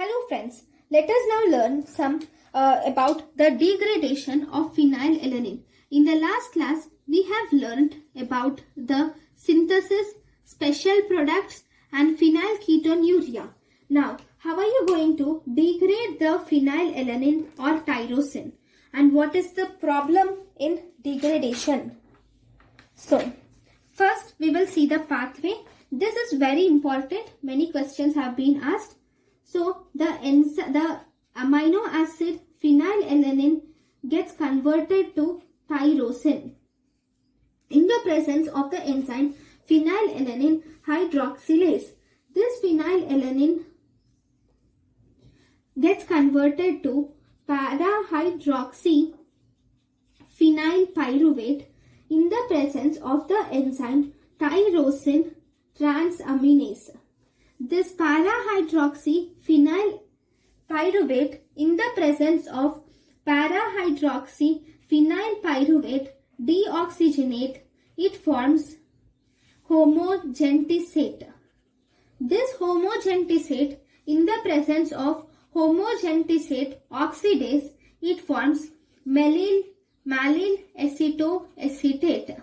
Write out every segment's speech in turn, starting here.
Hello friends, let us now learn some about the degradation of phenylalanine. In the last class, we have learned about the synthesis, special products and phenylketonuria. Now, how are you going to degrade the phenylalanine or tyrosine? And what is the problem in degradation? So, first we will see the pathway. This is very important. Many questions have been asked. So the amino acid phenylalanine gets converted to tyrosine in the presence of the enzyme phenylalanine hydroxylase. This phenylalanine gets converted to para-hydroxy phenylpyruvate in the presence of the enzyme tyrosine transaminase. This para-hydroxy phenylpyruvate in the presence of para-hydroxy phenylpyruvate deoxygenate, it forms homogentisate. This homogentisate in the presence of homogentisate oxidase, it forms mallyl acetoacetate.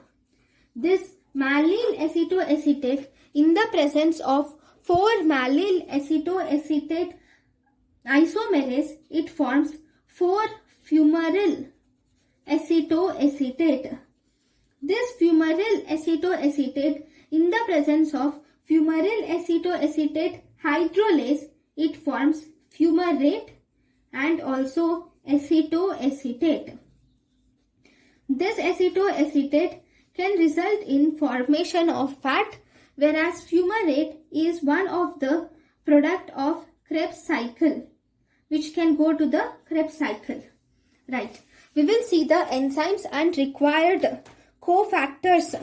This mallyl acetoacetate in the presence of 4-mallyl acetoacetate isomerase, it forms 4-fumaryl acetoacetate. This fumaryl acetoacetate in the presence of fumaryl acetoacetate hydrolase, it forms fumarate and also acetoacetate. This acetoacetate can result in formation of fat, whereas fumarate is one of the product of Krebs cycle, which can go to the Krebs cycle. Right. We will see the enzymes and required cofactors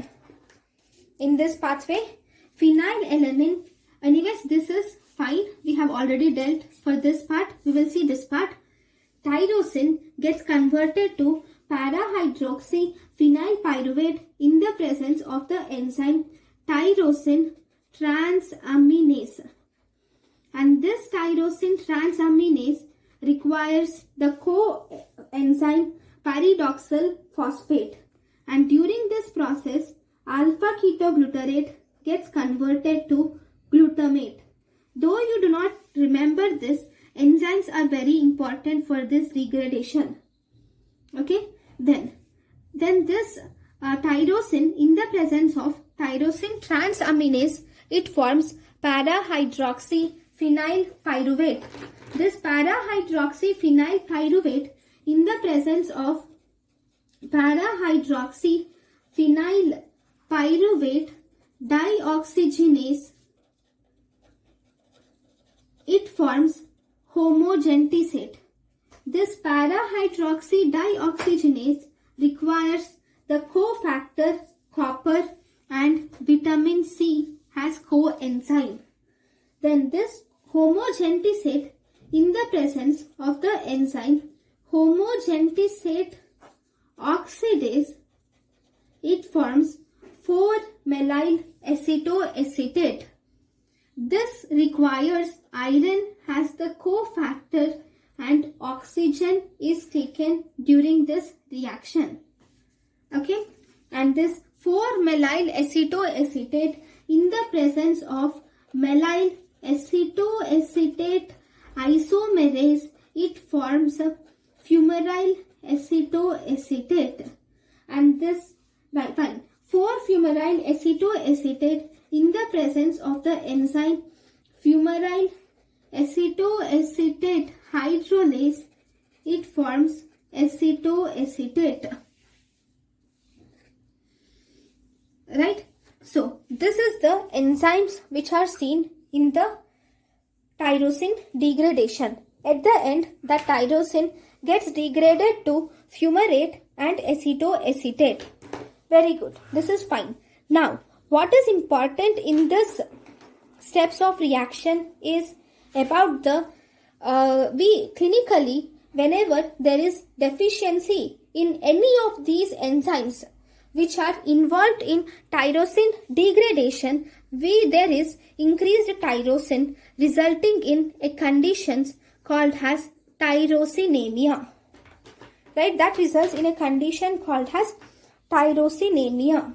in this pathway. Phenylalanine. Anyways, this is fine. We have already dealt for this part. We will see this part. Tyrosine gets converted to para-hydroxy phenylpyruvate in the presence of the enzyme tyrosine transaminase. And this tyrosine transaminase requires the coenzyme pyridoxal phosphate. And during this process, alpha ketoglutarate gets converted to glutamate. Though you do not remember this, enzymes are very important for this degradation. Okay, then this tyrosine in the presence of tyrosine transaminase, it forms para-hydroxy phenylpyruvate. This para-hydroxy phenylpyruvate in the presence of para-hydroxy phenylpyruvate dioxygenase, it forms homogentisate. This para-hydroxy dioxygenase requires the cofactor copper and vitamin C as coenzyme. Then this homogentisate in the presence of the enzyme homogentisate oxidase, it forms 4-mallyl acetoacetate. This requires iron as the cofactor and oxygen is taken during this reaction. Okay, and this 4-mallyl acetoacetate in the presence of mallyl acetoacetate isomerase, it forms a fumaryl acetoacetate. And this 4-fumaryl acetoacetate in the presence of the enzyme fumaryl acetoacetate hydrolase, it forms acetoacetate. Right? So, this is the enzymes which are seen in the tyrosine degradation. At the end, the tyrosine gets degraded to fumarate and acetoacetate. Very good. This is fine. Now, what is important in this steps of reaction is about the we clinically, whenever there is deficiency in any of these enzymes, which are involved in tyrosine degradation, there is increased tyrosine resulting in a condition called as tyrosinemia. Right, that results in a condition called as tyrosinemia.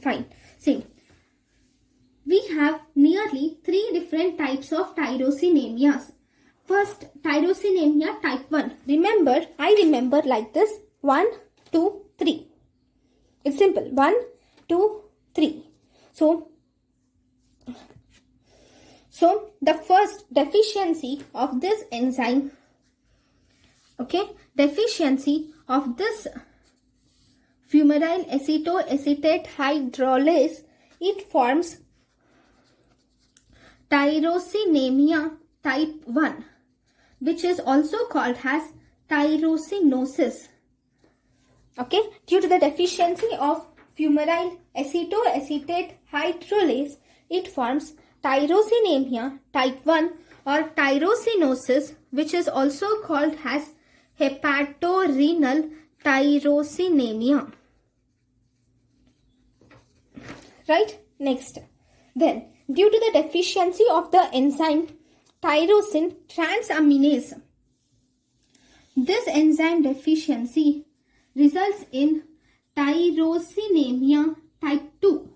Fine. See, we have nearly 3 different types of tyrosinemias. First, tyrosinemia type 1. Remember, I remember like this: 1, 2, 3. It's simple. 1, 2, 3. So the first deficiency of this enzyme, deficiency of this fumarate acetoacetate hydrolase, it forms tyrosinemia type 1, which is also called as tyrosinosis. Due to the deficiency of fumarate acetoacetate hydrolase, it forms tyrosinemia type 1 or tyrosinosis, which is also called as hepatorenal tyrosinemia. Right? Next. Then, due to the deficiency of the enzyme tyrosine transaminase, this enzyme deficiency results in tyrosinemia type 2.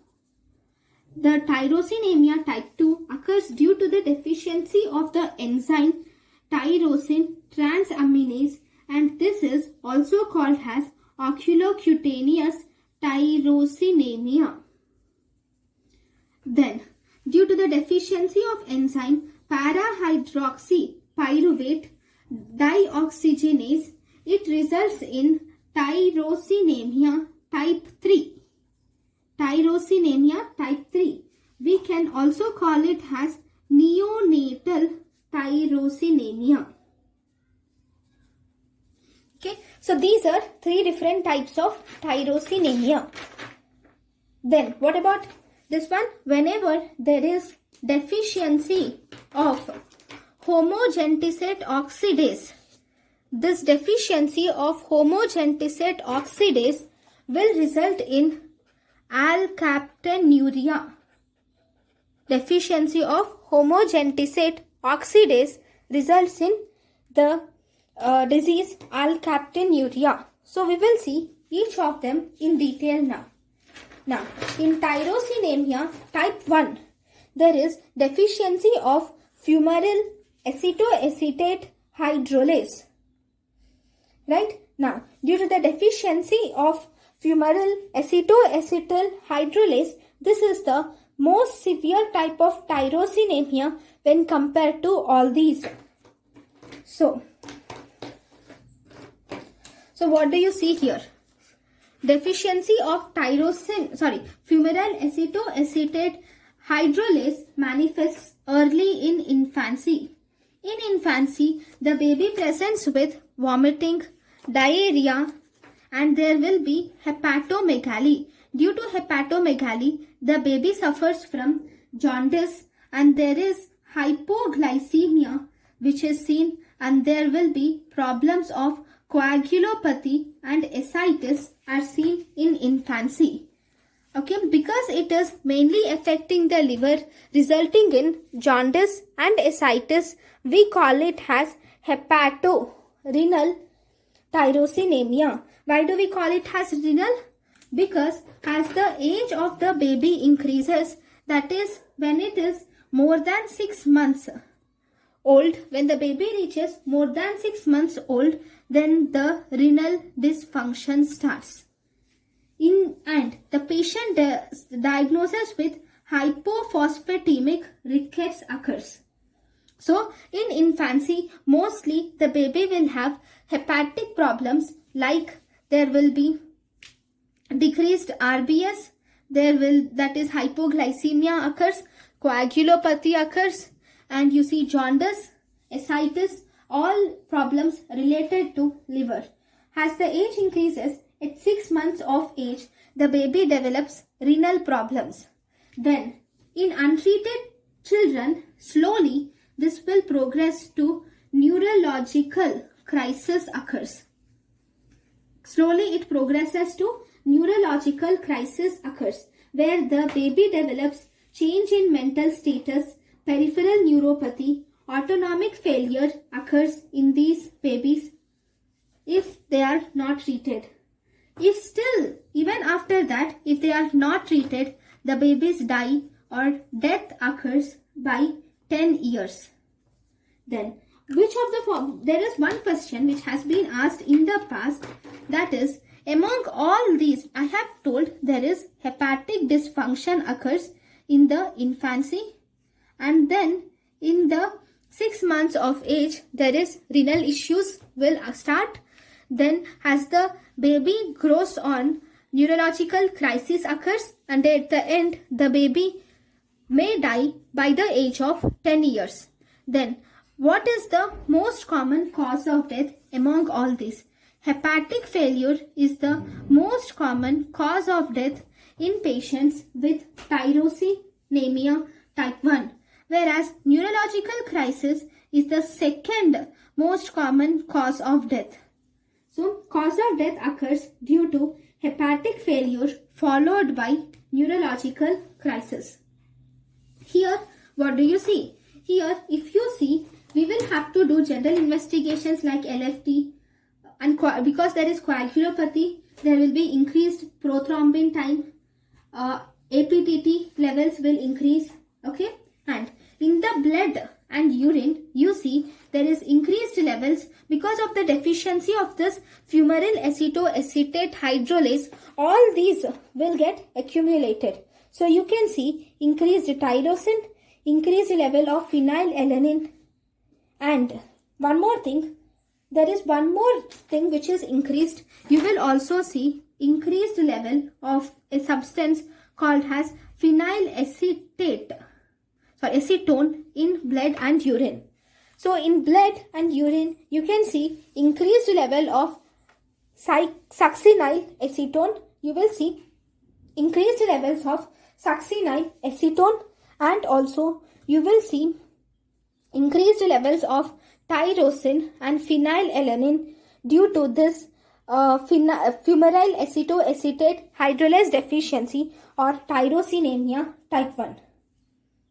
The tyrosinemia type 2 occurs due to the deficiency of the enzyme tyrosine transaminase, and this is also called as oculocutaneous tyrosinemia. Then, due to the deficiency of enzyme para-hydroxypyruvate dioxygenase, it results in tyrosinemia type 3. Tyrosinemia type 3. We can also call it as neonatal tyrosinemia. So these are 3 different types of tyrosinemia. Then what about this one? Whenever there is deficiency of homogentisate oxidase, this deficiency of homogentisate oxidase will result in alkaptonuria. Deficiency of homogentisate oxidase results in the disease alkaptonuria. So we will see each of them in detail now. Now, in tyrosinemia type 1, there is deficiency of fumarate acetoacetate hydrolase. Right? Now, due to the deficiency of fumarate acetoacetate hydrolase, this is the most severe type of tyrosinemia when compared to all these. So what do you see here? Deficiency of fumarate acetoacetate hydrolase manifests early in infancy. In infancy, the baby presents with vomiting, diarrhea, and there will be hepatomegaly. Due to hepatomegaly, the baby suffers from jaundice and there is hypoglycemia which is seen, and there will be problems of coagulopathy and ascites are seen in infancy. Because it is mainly affecting the liver, resulting in jaundice and ascites, we call it as hepatorenal tyrosinemia. Why do we call it as renal? Because as the age of the baby increases, that is when it is more than 6 months old, when the baby reaches more than 6 months old, then the renal dysfunction starts. And the patient diagnosis with hypophosphatemic rickets occurs. So in infancy, mostly the baby will have hepatic problems, like there will be decreased RBS, that is hypoglycemia occurs, coagulopathy occurs, and you see jaundice, ascites, all problems related to liver. As the age increases, at 6 months of age, the baby develops renal problems. Then, in untreated children, slowly this will progress to neurological crisis occurs. Slowly it progresses to neurological crisis occurs, where the baby develops change in mental status, peripheral neuropathy, autonomic failure occurs in these babies if they are not treated. If still, even after that, if they are not treated, the babies die or death occurs by 10 years. Then, there is one question which has been asked in the past, that is, among all these, I have told there is hepatic dysfunction occurs in the infancy, and then in the 6 months of age, there is renal issues will start. Then as the baby grows on, neurological crisis occurs, and at the end, the baby may die by the age of 10 years. Then what is the most common cause of death among all these? Hepatic failure is the most common cause of death in patients with tyrosinemia type 1, whereas neurological crisis is the second most common cause of death. So, cause of death occurs due to hepatic failure followed by neurological crisis. Here, what do you see? Here, if you see, we will have to do general investigations like LFT, and because there is coagulopathy, there will be increased prothrombin time, APTT levels will increase, okay? And in the blood and urine, you see there is increased levels because of the deficiency of this fumarate acetoacetate hydrolase. All these will get accumulated. So you can see increased tyrosine, increased level of phenylalanine, and one more thing, there is one more thing which is increased. You will also see increased level of a substance called as acetone in blood and urine. So in blood and urine, you can see increased level of succinyl acetone. You will see increased levels of succinyl acetone, and also you will see increased levels of tyrosine and phenylalanine due to this fumarate acetoacetate hydrolase deficiency or tyrosinemia type 1.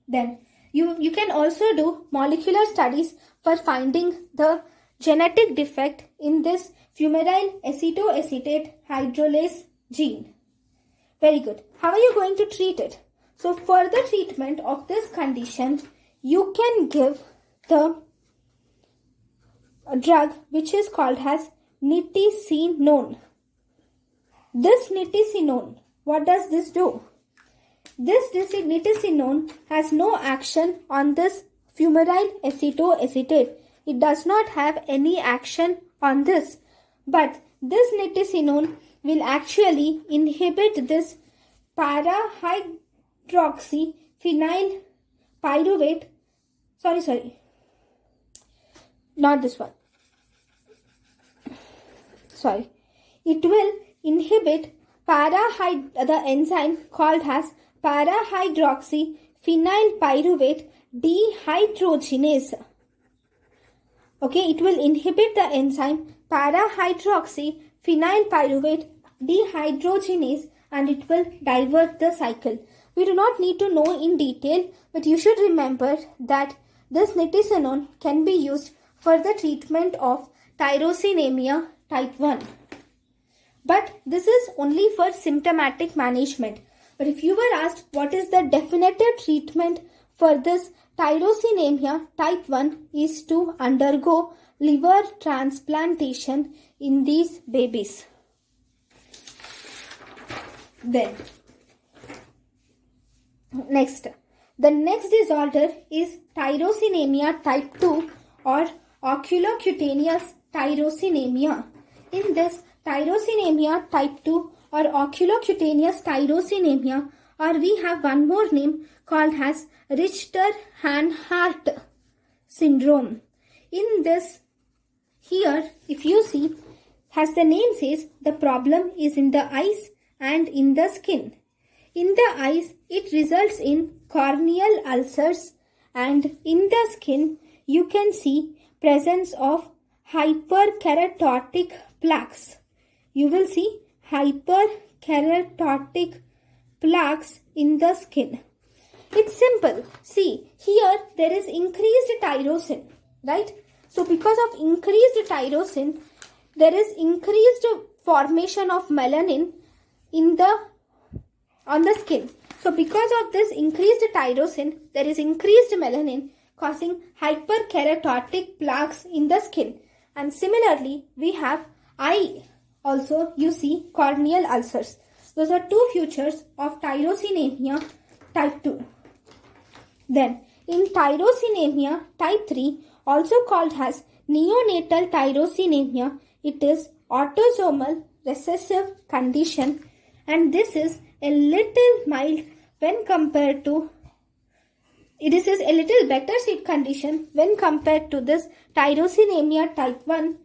Then you can also do molecular studies for finding the genetic defect in this fumarate acetoacetate hydrolase gene. Very good. How are you going to treat it? So for the treatment of this condition, you can give the drug which is called as nitisinone. This nitisinone, what does this do? This nitisinone has no action on this fumarate acetoacetate. It does not have any action on this. But this nitisinone will actually inhibit this para-hydroxyphenyl pyruvate. Not this one. It will inhibit the enzyme called as para-hydroxyphenyl pyruvate dehydrogenase. Okay, it will inhibit the enzyme para-hydroxyphenyl pyruvate dehydrogenase, and it will divert the cycle. We do not need to know in detail, but you should remember that this nitisinone can be used for the treatment of tyrosinemia type 1. But this is only for symptomatic management. But if you were asked what is the definitive treatment for this tyrosinemia type 1, is to undergo liver transplantation in these babies. Then, the next disorder is tyrosinemia type 2 or oculocutaneous tyrosinemia. In this tyrosinemia type 2 or oculocutaneous tyrosinemia, or we have one more name called as Richter-Hanhart syndrome. In this, here if you see, as the name says, the problem is in the eyes and in the skin. In the eyes, it results in corneal ulcers, and in the skin, you can see presence of hyperkeratotic plaques. You will see hyperkeratotic keratotic plaques in the skin. It's simple. See, here there is increased tyrosine, right? So because of increased tyrosine, there is increased formation of melanin on the skin. So because of this increased tyrosine, there is increased melanin causing hyperkeratotic plaques in the skin. And similarly, we have eye also, you see corneal ulcers. Those are two features of tyrosinemia type 2. Then in tyrosinemia type 3, also called as neonatal tyrosinemia, it is autosomal recessive condition, and this is a little mild when compared to this is a little better condition when compared to this tyrosinemia type 1.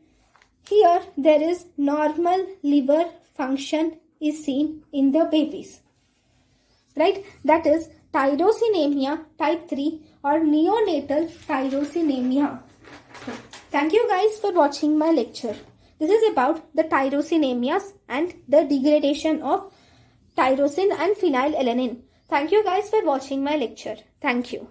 Here there is normal liver function is seen in the babies, right? That is tyrosinemia type 3 or neonatal tyrosinemia. So, thank you guys for watching my lecture. This is about the tyrosinemias and the degradation of tyrosine and phenylalanine. Thank you guys for watching my lecture. Thank you.